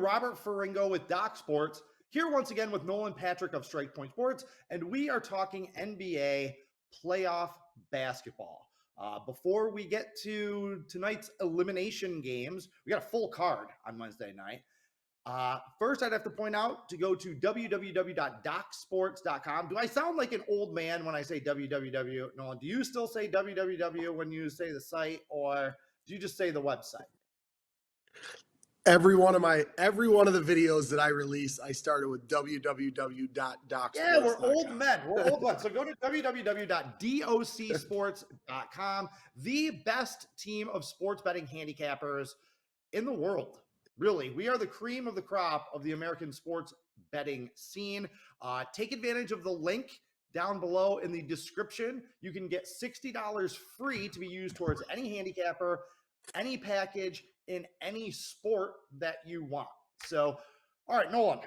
Robert Ferringo with Doc Sports, here once again with Nolan Patrick of Strike Point Sports, and we are talking NBA playoff basketball. Before we get to tonight's elimination games, we got a full card on Wednesday night. First, I'd have to point out to go to www.docsports.com. Do I sound like an old man when I say www? Nolan, do you still say www when you say the site, or do you just say the website? Every one of the videos that I release, I started with www.docsports.com. Yeah, we're old men. We're old men. So go to www.docsports.com, the best team of sports betting handicappers in the world. Really, we are the cream of the crop of the American sports betting scene. Take advantage of the link down below in the description. You can get $60 free to be used towards any handicapper, any package, in any sport that you want. So, all right, Nolan,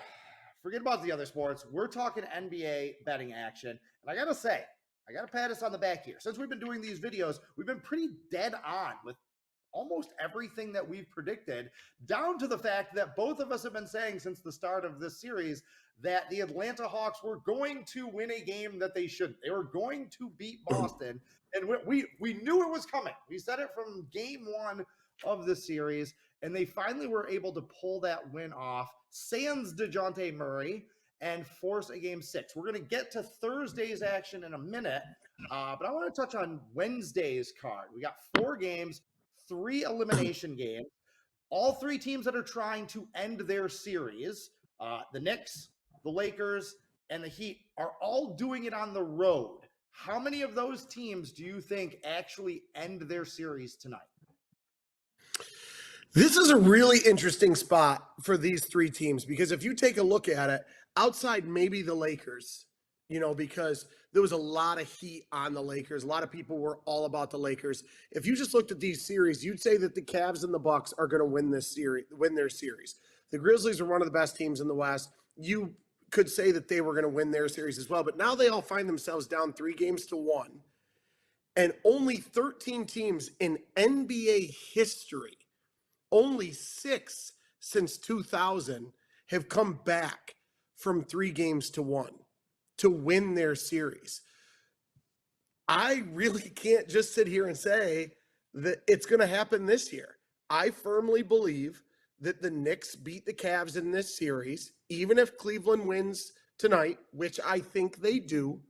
forget about the other sports. We're talking NBA betting action. And I got to say, I got to pat us on the back here. Since we've been doing these videos, we've been pretty dead on with almost everything that we've predicted, down to the fact that both of us have been saying since the start of this series that the Atlanta Hawks were going to win a game that they shouldn't. They were going to beat Boston. And we knew it was coming. We said it from game one of the series, and they finally were able to pull that win off, sans DeJounte Murray, and force a game 6. We're going to get to Thursday's action in a minute, but I want to touch on Wednesday's card. We got 4 games, 3 elimination games, all 3 teams that are trying to end their series. The Knicks, the Lakers, and the Heat are all doing it on the road. How many of those teams do you think actually end their series tonight? This is a really interesting spot for these 3 teams, because if you take a look at it, outside maybe the Lakers, because there was a lot of heat on the Lakers. A lot of people were all about the Lakers. If you just looked at these series, you'd say that the Cavs and the Bucks are going to win their series. The Grizzlies are one of the best teams in the West. You could say that they were going to win their series as well, but now they all find themselves down 3-1, and only 13 teams in NBA history, only 6 since 2000, have come back from 3-1 to win their series. I really can't just sit here and say that it's going to happen this year. I firmly believe that the Knicks beat the Cavs in this series, even if Cleveland wins tonight, which I think they do.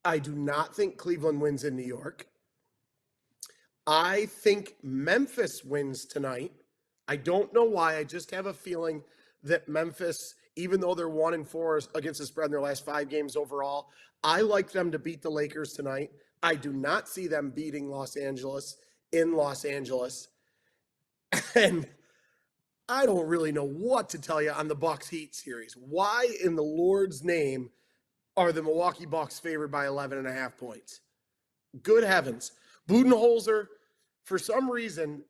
I do not think Cleveland wins in New York. I think Memphis wins tonight. I don't know why. I just have a feeling that Memphis, even though they're 1-4 against the spread in their last 5 games overall, I like them to beat the Lakers tonight. I do not see them beating Los Angeles in Los Angeles. And I don't really know what to tell you on the Bucks Heat series. Why in the Lord's name are the Milwaukee Bucks favored by 11.5 points? Good heavens. Budenholzer, for some reason,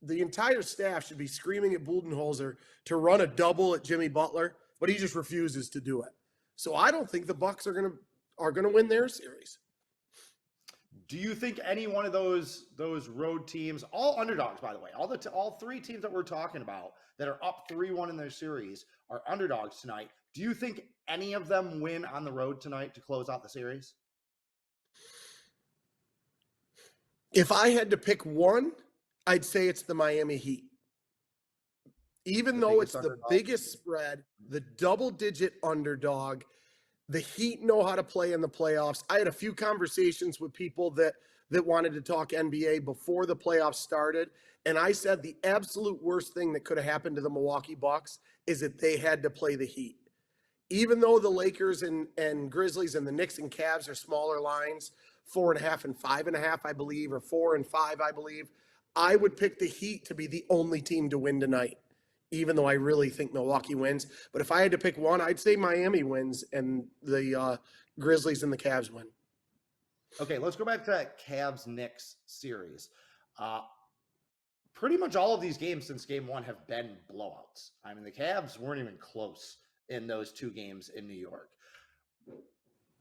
the entire staff should be screaming at Budenholzer to run a double at Jimmy Butler, but he just refuses to do it. So I don't think the Bucks are going to win their series. Do you think any one of those road teams, all underdogs, by the way, all 3 teams that we're talking about that are up 3-1 in their series are underdogs tonight? Do you think any of them win on the road tonight to close out the series? If I had to pick one, I'd say it's the Miami Heat. Even though it's the biggest spread, the double-digit underdog, the Heat know how to play in the playoffs. I had a few conversations with people that wanted to talk NBA before the playoffs started, and I said the absolute worst thing that could have happened to the Milwaukee Bucks is that they had to play the Heat. Even though the Lakers and Grizzlies and the Knicks and Cavs are smaller lines, 4.5 and 5.5, I believe, or 4 and 5, I believe, I would pick the Heat to be the only team to win tonight, even though I really think Milwaukee wins. But if I had to pick one, I'd say Miami wins and the Grizzlies and the Cavs win. Okay, let's go back to that Cavs-Knicks series. Pretty much all of these games since game 1 have been blowouts. I mean, the Cavs weren't even close in those 2 games in New York.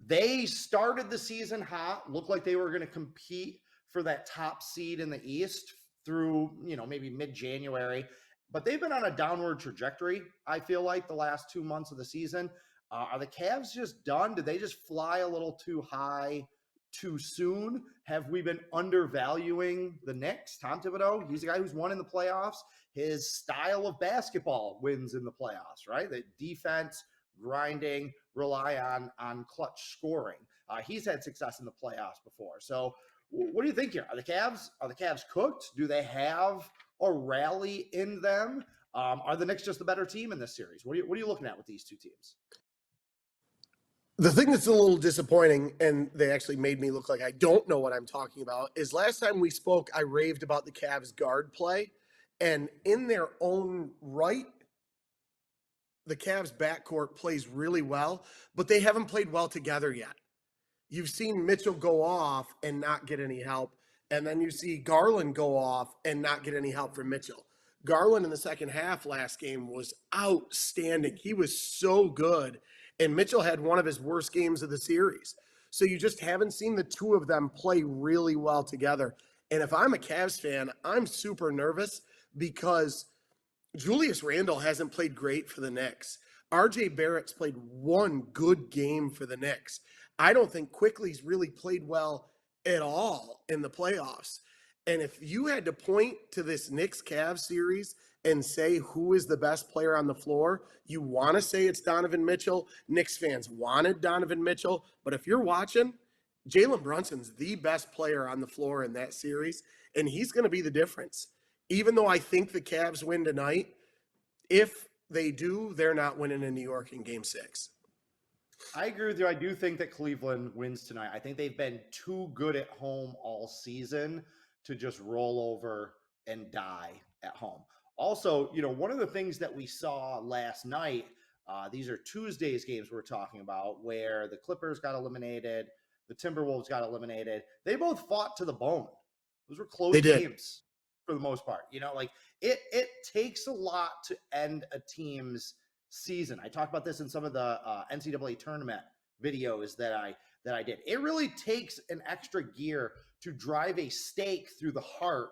They started the season hot, looked like they were going to compete for that top seed in the East through, maybe mid-January. but they've been on a downward trajectory, I feel like, the last 2 months of the season. Are the Cavs just done? Did they just fly a little too high too soon? Have we been undervaluing the Knicks? Tom Thibodeau, he's a guy who's won in the playoffs. His style of basketball wins in the playoffs, right? The defense, grinding, rely on clutch scoring. He's had success in the playoffs before. So what do you think here? Are the Cavs cooked? Do they have a rally in them? Are the Knicks just the better team in this series? What are you looking at with these two teams? The thing that's a little disappointing, and they actually made me look like I don't know what I'm talking about, is last time we spoke, I raved about the Cavs guard play. And in their own right, the Cavs backcourt plays really well, but they haven't played well together yet. You've seen Mitchell go off and not get any help, and then you see Garland go off and not get any help from Mitchell. Garland in the second half last game was outstanding. He was so good, and Mitchell had one of his worst games of the series. So you just haven't seen the two of them play really well together. And if I'm a Cavs fan, I'm super nervous because Julius Randle hasn't played great for the Knicks. RJ Barrett's played one good game for the Knicks. I don't think Quickly's really played well at all in the playoffs. And if you had to point to this Knicks-Cavs series and say who is the best player on the floor, you want to say it's Donovan Mitchell. Knicks fans wanted Donovan Mitchell. But if you're watching, Jalen Brunson's the best player on the floor in that series, and he's going to be the difference. Even though I think the Cavs win tonight, if they do, they're not winning in New York in Game 6. I agree with you. I do think that Cleveland wins tonight. I think they've been too good at home all season to just roll over and die at home. Also, one of the things that we saw last night, these are Tuesday's games we're talking about, where the Clippers got eliminated, the Timberwolves got eliminated. They both fought to the bone. Those were close games for the most part. It takes a lot to end a team's season. I talked about this in some of the NCAA tournament videos that I did. It really takes an extra gear to drive a stake through the heart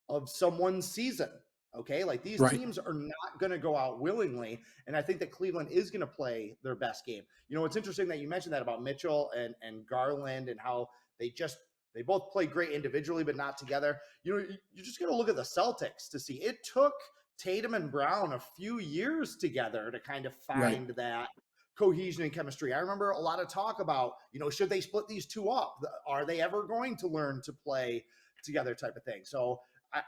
of someone's season. Okay, like these teams are not going to go out willingly, and I think that Cleveland is going to play their best game. It's interesting that you mentioned that about Mitchell and Garland and how they both play great individually, but not together. You're just going to look at the Celtics to see it took Tatum and Brown a few years together to kind of find that cohesion and chemistry. I remember a lot of talk about, should they split these two up? Are they ever going to learn to play together type of thing? So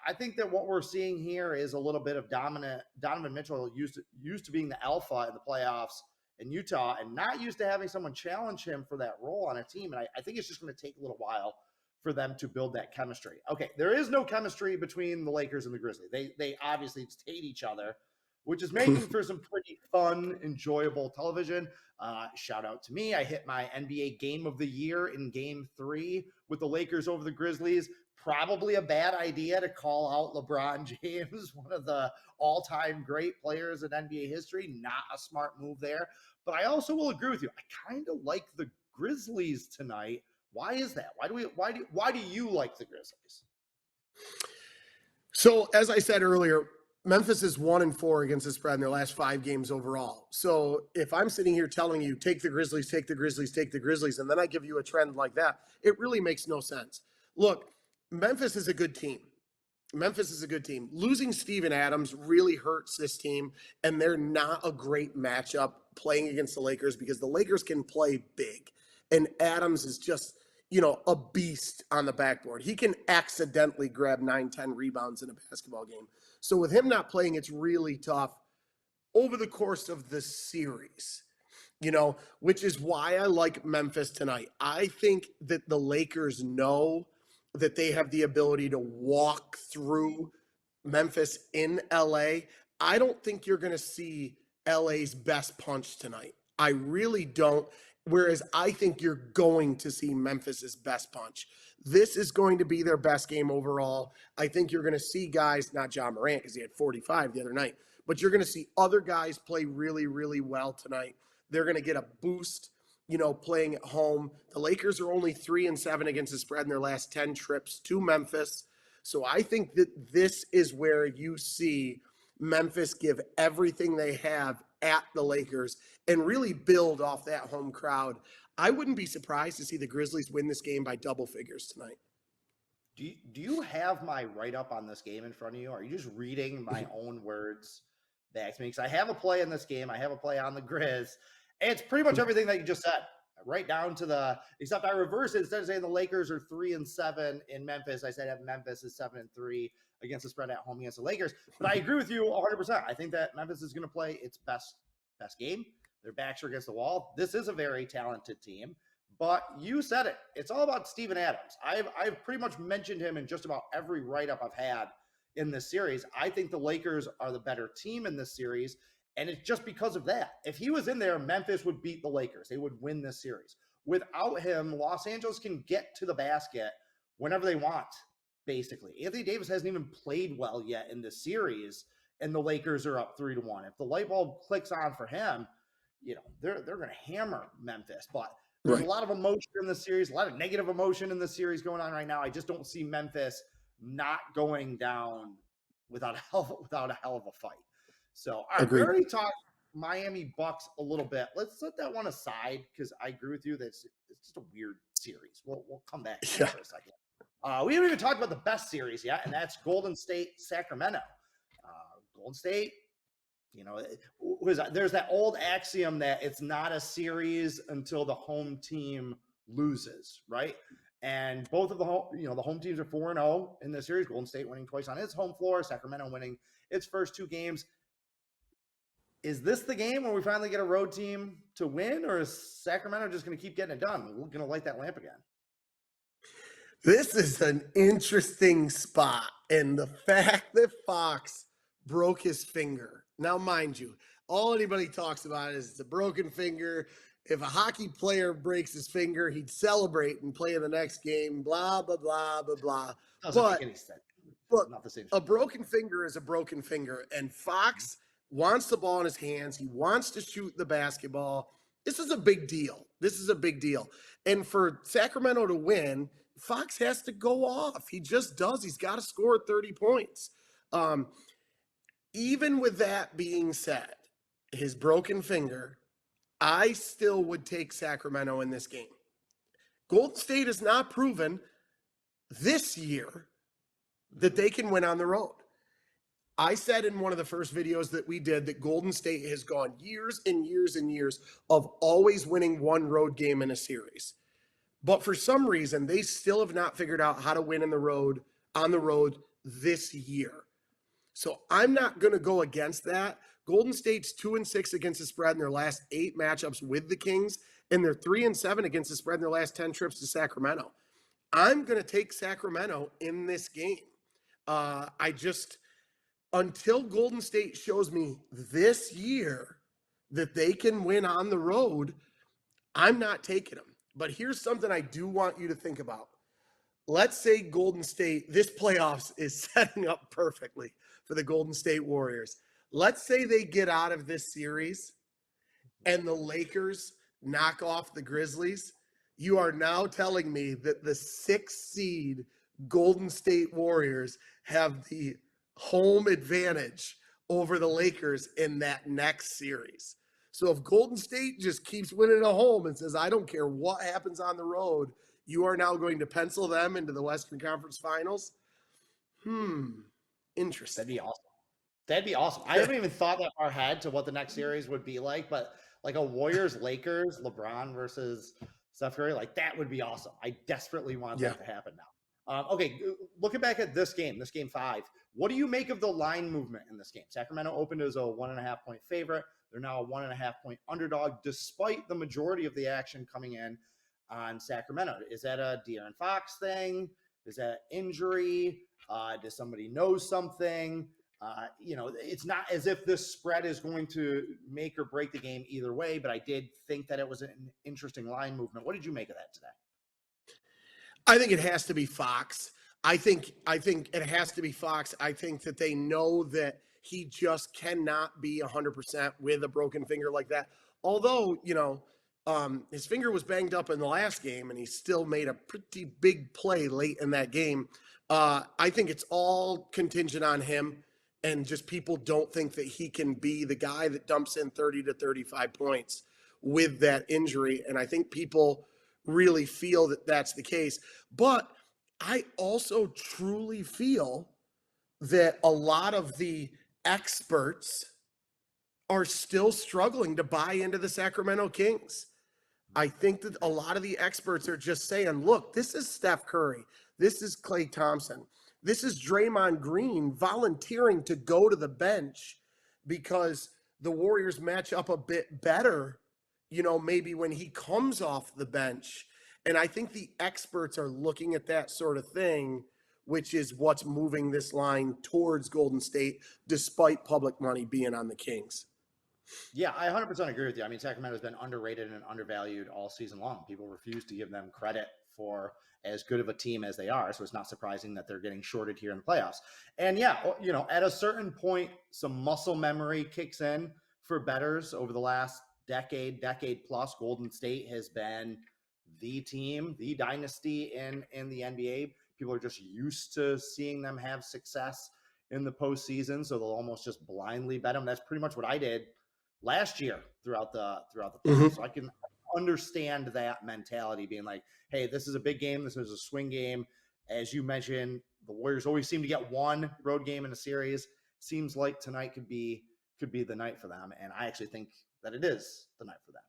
I think that what we're seeing here is a little bit of Donovan Mitchell used to being the alpha in the playoffs in Utah and not used to having someone challenge him for that role on a team. And I think it's just going to take a little while for them to build that chemistry. Okay, there is no chemistry between the Lakers and the Grizzlies. They obviously just hate each other, which is making for some pretty fun, enjoyable television. Shout out to me. I hit my NBA Game of the Year in Game 3 with the Lakers over the Grizzlies. Probably a bad idea to call out LeBron James, one of the all-time great players in NBA history. Not a smart move there. But I also will agree with you. I kind of like the Grizzlies tonight. Why is that? Why do you like the Grizzlies? So, as I said earlier, Memphis is 1-4 against the spread in their last 5 games overall. So if I'm sitting here telling you, take the Grizzlies, take the Grizzlies, take the Grizzlies, and then I give you a trend like that, it really makes no sense. Look, Memphis is a good team. Losing Steven Adams really hurts this team, and they're not a great matchup playing against the Lakers because the Lakers can play big. And Adams is just, a beast on the backboard. He can accidentally grab 9-10 rebounds in a basketball game. So with him not playing, it's really tough over the course of the series, which is why I like Memphis tonight. I think that the Lakers know that they have the ability to walk through Memphis in LA. I don't think you're going to see LA's best punch tonight. I really don't. Whereas I think you're going to see Memphis's best punch. This is going to be their best game overall. I think you're going to see guys, not John Morant because he had 45 the other night, but you're going to see other guys play really, really well tonight. They're going to get a boost, playing at home. The Lakers are only 3-7 against the spread in their last 10 trips to Memphis. So I think that this is where you see Memphis give everything they have at the Lakers and really build off that home crowd. I wouldn't be surprised to see the Grizzlies win this game by double figures tonight. Do you have my write-up on this game in front of you? Are you just reading my own words back to me? Because I have a play in this game. I have a play on the Grizz. And it's pretty much everything that you just said, right down to except I reversed it. Instead of saying the Lakers are 3-7 in Memphis, I said Memphis is 7-3 against the spread at home against the Lakers. But I agree with you 100%. I think that Memphis is going to play its best game. Their backs are against the wall. This is a very talented team. But you said it. It's all about Steven Adams. I've pretty much mentioned him in just about every write-up I've had in this series. I think the Lakers are the better team in this series, and it's just because of that. If he was in there, Memphis would beat the Lakers. They would win this series. Without him, Los Angeles can get to the basket whenever they want, basically. Anthony Davis hasn't even played well yet in this series, and the Lakers are up 3-1. If the light bulb clicks on for him, they're going to hammer Memphis. But there's a lot of emotion in the series, a lot of negative emotion in the series going on right now. I just don't see Memphis not going down without a hell of a fight. So, all right, we already talked Miami Bucks a little bit. Let's set that one aside because I agree with you that it's just a weird series. We'll come back to that for a second. We haven't even talked about the best series yet, and that's Golden State Sacramento. Golden State. There's that old axiom that it's not a series until the home team loses, right? And both of the home teams are 4-0 in this series. Golden State winning twice on its home floor, Sacramento winning its first two games. Is this the game where we finally get a road team to win, or is Sacramento just going to keep getting it done? We're going to light that lamp again. This is an interesting spot, and the fact that Fox broke his finger. Now, mind you, all anybody talks about is it's a broken finger. If a hockey player breaks his finger, he'd celebrate and play in the next game, blah, blah, blah, blah, blah. But not the same. A broken finger is a broken finger, and Fox wants the ball in his hands. He wants to shoot the basketball. This is a big deal. And for Sacramento to win, Fox has to go off. He just does. He's got to score 30 points. Even with that being said, his broken finger, I still would take Sacramento in this game. Golden State has not proven this year that they can win on the road. I said in one of the first videos that we did that Golden State has gone years and years and years of always winning one road game in a series. But for some reason, they still have not figured out how to win on the road this year. So I'm not going to go against that. Golden State's 2-6 against the spread in their last 8 matchups with the Kings, and they're 3-7 against the spread in their last 10 trips to Sacramento. I'm going to take Sacramento in this game. Until Golden State shows me this year that they can win on the road, I'm not taking them. But here's something I do want you to think about. Let's say Golden State, this playoffs is setting up perfectly for the Golden State Warriors. Let's say they get out of this series and the Lakers knock off the Grizzlies. You are now telling me that the 6th seed Golden State Warriors have the home advantage over the Lakers in that next series. So if Golden State just keeps winning at home and says, I don't care what happens on the road, you are now going to pencil them into the Western Conference Finals? Interesting. That'd be awesome. I haven't even thought that far ahead to what the next series would be like, but like a Warriors-Lakers, LeBron versus Steph Curry, like that would be awesome. I desperately want that to happen now. Okay, looking back at this game 5, what do you make of the line movement in this game? Sacramento opened as a 1.5-point favorite. They're now a 1.5-point underdog, despite the majority of the action coming in on Sacramento. Is that a De'Aaron Fox thing? Is that injury? Does somebody know something? It's not as if this spread is going to make or break the game either way, but I did think that it was an interesting line movement. What did you make of that today? I think it has to be Fox. I think it has to be Fox. I think that they know that he just cannot be 100% with a broken finger like that. Although, his finger was banged up in the last game, and he still made a pretty big play late in that game. I think it's all contingent on him and just people don't think that he can be the guy that dumps in 30 to 35 points with that injury. And I think people really feel that that's the case. But I also truly feel that a lot of the experts are still struggling to buy into the Sacramento Kings. I think that a lot of the experts are just saying, look, this is Steph Curry. This is Klay Thompson. This is Draymond Green volunteering to go to the bench because the Warriors match up a bit better, maybe when he comes off the bench. And I think the experts are looking at that sort of thing, which is what's moving this line towards Golden State, despite public money being on the Kings. Yeah, I 100% agree with you. I mean, Sacramento's been underrated and undervalued all season long. People refuse to give them credit for as good of a team as they are. So it's not surprising that they're getting shorted here in the playoffs. And yeah, at a certain point, some muscle memory kicks in for bettors over the last decade plus. Golden State has been the team, the dynasty in the NBA. People are just used to seeing them have success in the postseason. So they'll almost just blindly bet them. That's pretty much what I did last year throughout the playoffs. So I can understand that mentality being like, hey, this is a big game. This is a swing game. As you mentioned, the Warriors always seem to get one road game in a series. Seems like tonight could be the night for them. And I actually think that it is the night for them.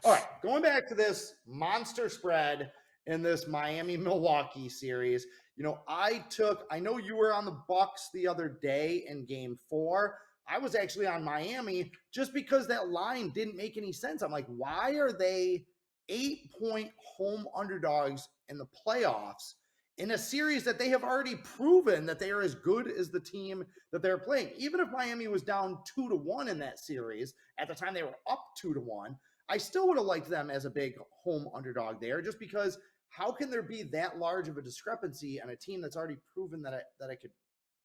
All right, going back to this monster spread in this Miami-Milwaukee series, I know you were on the Bucks the other day in game 4. I was actually on Miami just because that line didn't make any sense. I'm like, why are they 8-point home underdogs in the playoffs in a series that they have already proven that they are as good as the team that they're playing? Even if Miami was down 2-1 in that series, at the time they were up 2-1, I still would have liked them as a big home underdog there, just because how can there be that large of a discrepancy on a team that's already proven that I could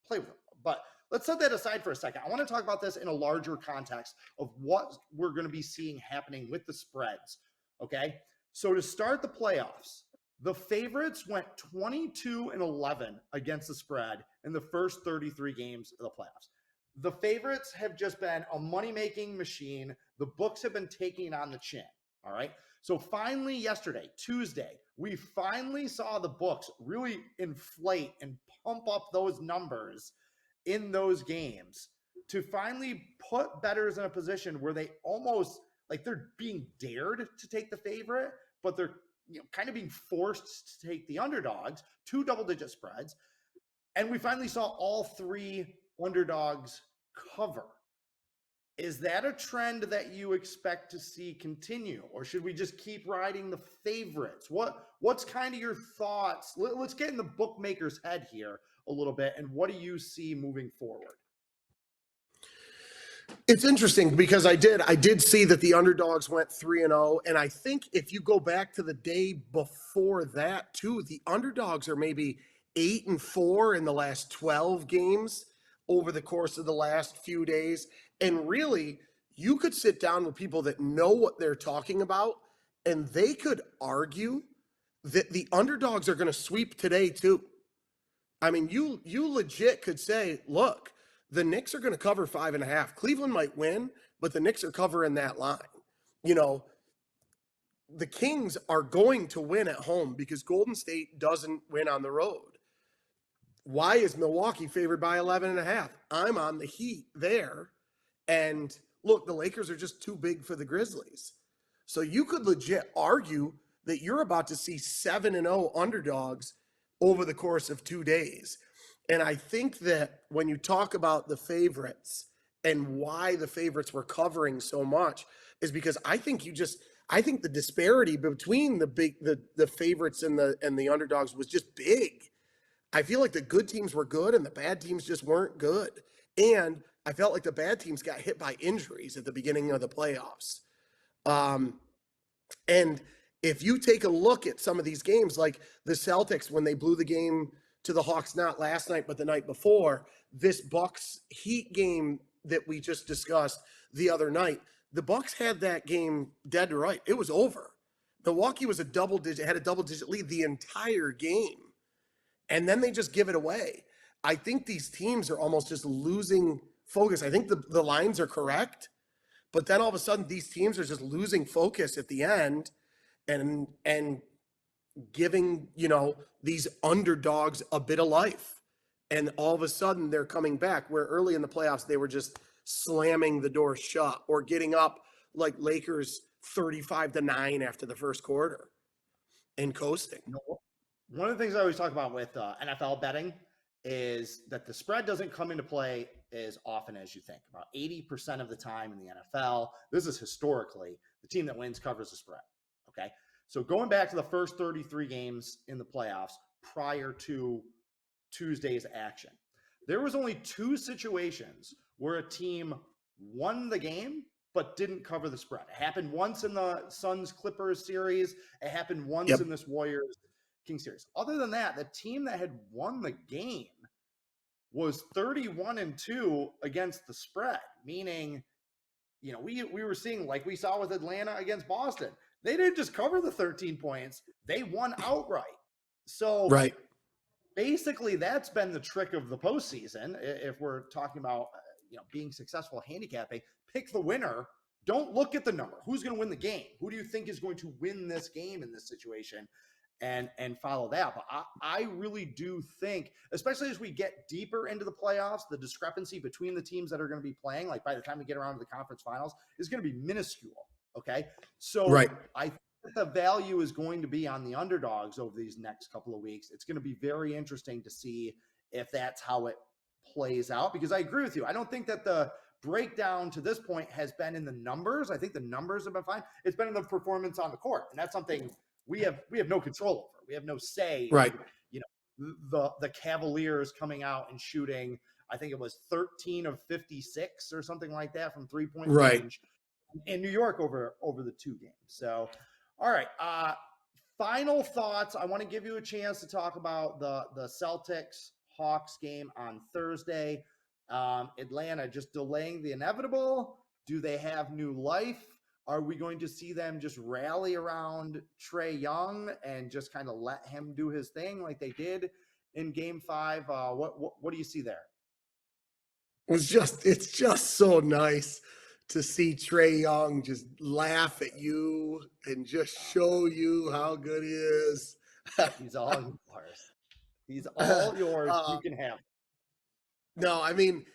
play with them? But let's set that aside for a second. I want to talk about this in a larger context of what we're going to be seeing happening with the spreads. Okay. So to start the playoffs, the favorites went 22-11 against the spread in the first 33 games of the playoffs. The favorites have just been a money-making machine. The books have been taking it on the chin. All right. So finally yesterday, Tuesday, we finally saw the books really inflate and pump up those numbers in those games to finally put bettors in a position where they almost like they're being dared to take the favorite, but they're kind of being forced to take the underdogs, 2 double-digit spreads. And we finally saw all 3 underdogs cover. Is that a trend that you expect to see continue, or should we just keep riding the favorites? What's kind of your thoughts? Let's get in the bookmaker's head here a little bit, and what do you see moving forward? It's interesting because I did see that the underdogs went 3-0, and I think if you go back to the day before that too, the underdogs are maybe 8-4 in the last 12 games over the course of the last few days. And really, you could sit down with people that know what they're talking about, and they could argue that the underdogs are going to sweep today too. I mean, you legit could say, look, the Knicks are going to cover 5.5. Cleveland might win, but the Knicks are covering that line. The Kings are going to win at home because Golden State doesn't win on the road. Why is Milwaukee favored by 11.5? I'm on the Heat there. And look, the Lakers are just too big for the Grizzlies. So you could legit argue that you're about to see 7-0 underdogs over the course of 2 days. And I think that when you talk about the favorites and why the favorites were covering so much is because I think the disparity between the favorites and the underdogs was just big. I feel like the good teams were good and the bad teams just weren't good. And I felt like the bad teams got hit by injuries at the beginning of the playoffs. And if you take a look at some of these games, like the Celtics, when they blew the game to the Hawks, not last night, but the night before, this Bucks Heat game that we just discussed the other night, the Bucks had that game dead to right. It was over. Milwaukee had a double-digit lead the entire game. And then they just give it away. I think these teams are almost just losing focus. I think the lines are correct, but then all of a sudden these teams are just losing focus at the end and giving, these underdogs a bit of life. And all of a sudden they're coming back, where early in the playoffs they were just slamming the door shut or getting up like Lakers 35-9 after the first quarter and coasting. One of the things I always talk about with NFL betting is that the spread doesn't come into play as often as you think. About 80% of the time in the NFL, this is historically, the team that wins covers the spread. Okay. So going back to the first 33 games in the playoffs prior to Tuesday's action, there was only 2 situations where a team won the game but didn't cover the spread. It happened once in the Suns-Clippers series. It happened once in this Warriors-Kings series. Other than that, the team that had won the game was 31-2 against the spread, meaning, we were seeing, like we saw with Atlanta against Boston, they didn't just cover the 13 points, they won outright. So basically that's been the trick of the postseason. If we're talking about, being successful handicapping, pick the winner. Don't look at the number. Who's going to win the game? Who do you think is going to win this game in this situation? And follow that. But I really do think, especially as we get deeper into the playoffs, the discrepancy between the teams that are going to be playing, like by the time we get around to the conference finals, is going to be minuscule. Okay. So I think the value is going to be on the underdogs over these next couple of weeks. It's going to be very interesting to see if that's how it plays out, because I agree with you. I don't think that the breakdown to this point has been in the numbers. I think the numbers have been fine. It's been in the performance on the court. And that's something we have no control over. We have no say. The Cavaliers coming out and shooting, I think it was 13 of 56 or something like that from 3-point range in New York over the 2 games. So, all right. Final thoughts. I want to give you a chance to talk about the Celtics Hawks game on Thursday. Atlanta just delaying the inevitable. Do they have new life? Are we going to see them just rally around Trae Young and just kind of let him do his thing like they did in Game 5? What do you see there? It's just so nice to see Trae Young just laugh at you and just show you how good he is. He's all yours. He's all yours. You can have him. No, I mean,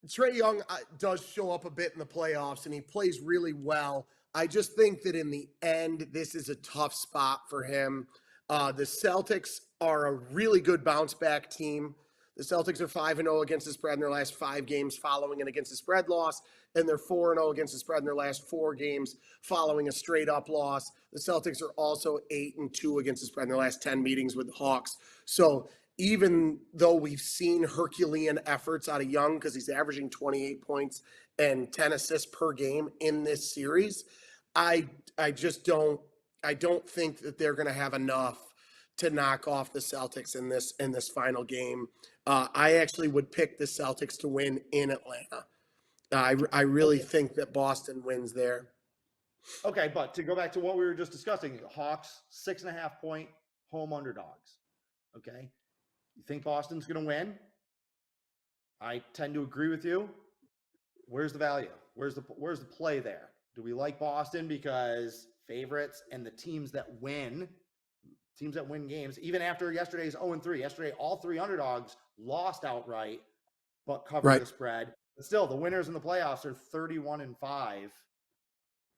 Trae Young does show up a bit in the playoffs, and he plays really well. I just think that in the end, this is a tough spot for him. The Celtics are a really good bounce-back team. The Celtics are 5-0 against the spread in their last 5 games following an against the spread loss, and they're 4-0 against the spread in their last 4 games following a straight-up loss. The Celtics are also 8-2 against the spread in their last 10 meetings with the Hawks. So even though we've seen Herculean efforts out of Young, because he's averaging 28 points and 10 assists per game in this series, I don't think that they're going to have enough to knock off the Celtics in this final game. I actually would pick the Celtics to win in Atlanta. I really think that Boston wins there. Okay, but to go back to what we were just discussing, Hawks 6.5-point home underdogs. Okay, you think Boston's going to win? I tend to agree with you. Where's the value? Where's the play there? Do we like Boston because favorites and the teams that win games, even after yesterday's 0-3, yesterday all 3 underdogs lost outright, but covered the spread. But still, the winners in the playoffs are 31-5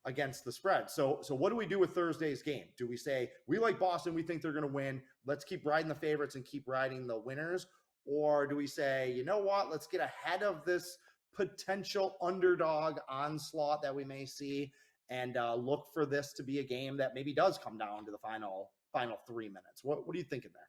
against the spread. So what do we do with Thursday's game? Do we say, we like Boston, we think they're going to win, let's keep riding the favorites and keep riding the winners? Or do we say, you know what, let's get ahead of this potential underdog onslaught that we may see and look for this to be a game that maybe does come down to the final 3 minutes? What are you thinking there?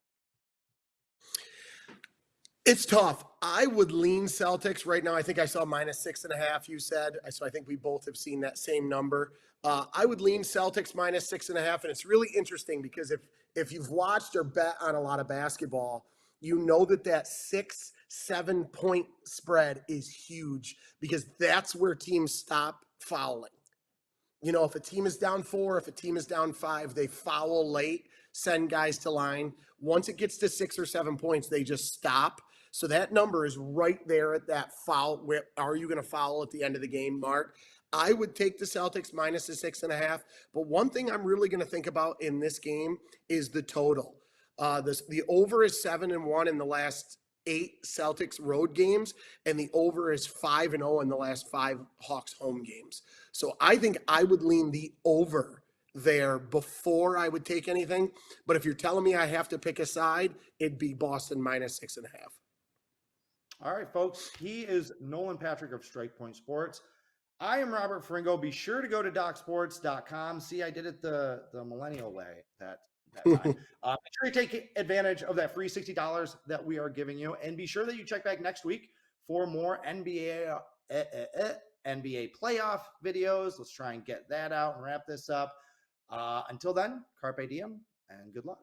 It's tough. I would lean Celtics right now. I think I saw -6.5, you said. So I think we both have seen that same number. I would lean Celtics -6.5. And it's really interesting because if you've watched or bet on a lot of basketball, you know that 6-7 point spread is huge because that's where teams stop fouling. You know, if a team is down 4, if a team is down 5, they foul late, send guys to line. Once it gets to 6 or 7 points, they just stop. So that number is right there at that foul. Where are you going to foul at the end of the game mark? I would take the Celtics minus the 6.5. But one thing I'm really going to think about in this game is the total. The over is 7-1 in the last 8 Celtics road games, and the over is 5-0 in the last 5 Hawks home games. So I think I would lean the over there before I would take anything. But if you're telling me I have to pick a side, it'd be Boston minus 6.5. All right, folks. He is Nolan Patrick of Strike Point Sports. I am Robert Ferringo. Be sure to go to docsports.com. See, I did it the millennial way that time. Make sure you take advantage of that free $60 that we are giving you. And be sure that you check back next week for more NBA playoff videos. Let's try and get that out and wrap this up. Until then, carpe diem and good luck.